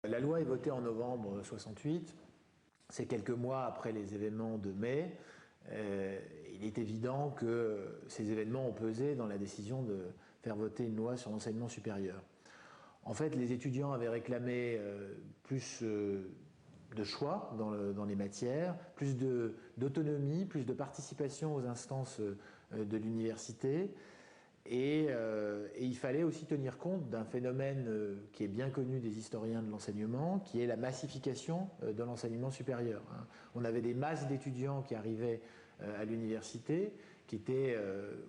La loi est votée en novembre 68, c'est quelques mois après les événements de mai. Il est évident que ces événements ont pesé dans la décision de faire voter une loi sur l'enseignement supérieur. En fait, les étudiants avaient réclamé plus de choix dans les matières, plus d'autonomie, plus de participation aux instances de l'université. Et il fallait aussi tenir compte d'un phénomène qui est bien connu des historiens de l'enseignement, qui est la massification de l'enseignement supérieur. On avait des masses d'étudiants qui arrivaient à l'université, qui étaient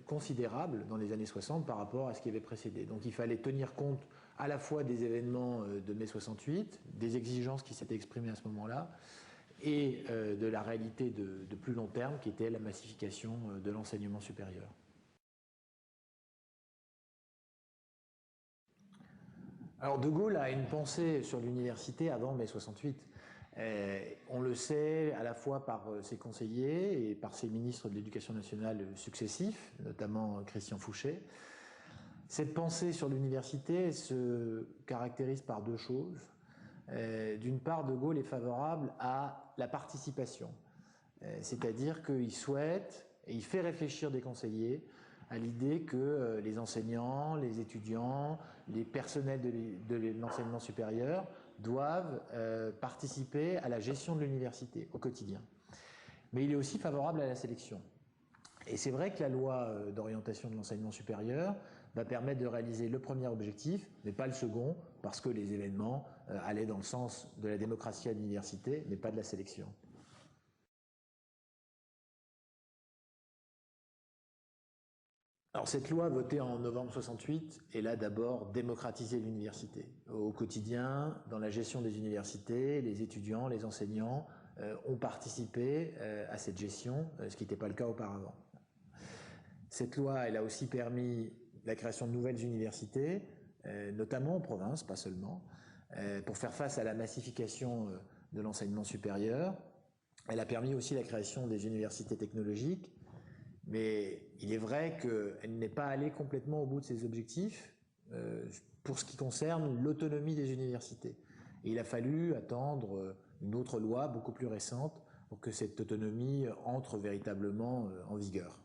considérables dans les années 60 par rapport à ce qui avait précédé. Donc il fallait tenir compte à la fois des événements de mai 68, des exigences qui s'étaient exprimées à ce moment-là, et de la réalité de plus long terme, qui était la massification de l'enseignement supérieur. Alors De Gaulle a une pensée sur l'université avant mai 68. On le sait à la fois par ses conseillers et par ses ministres de l'Éducation nationale successifs, notamment Christian Fouché. Cette pensée sur l'université se caractérise par deux choses. D'une part, De Gaulle est favorable à la participation, c'est-à-dire qu'il souhaite et il fait réfléchir des conseillers à l'idée que les enseignants, les étudiants, les personnels de l'enseignement supérieur doivent participer à la gestion de l'université au quotidien. Mais il est aussi favorable à la sélection. Et c'est vrai que la loi d'orientation de l'enseignement supérieur va permettre de réaliser le premier objectif, mais pas le second, parce que les événements allaient dans le sens de la démocratie à l'université, mais pas de la sélection. Alors cette loi votée en novembre 68 est là d'abord démocratiser l'université. Au quotidien, dans la gestion des universités, les étudiants, les enseignants ont participé à cette gestion, ce qui n'était pas le cas auparavant. Cette loi, elle a aussi permis la création de nouvelles universités, notamment en province, pas seulement, pour faire face à la massification de l'enseignement supérieur. Elle a permis aussi la création des universités technologiques. Mais il est vrai qu'elle n'est pas allée complètement au bout de ses objectifs pour ce qui concerne l'autonomie des universités. Et il a fallu attendre une autre loi beaucoup plus récente pour que cette autonomie entre véritablement en vigueur.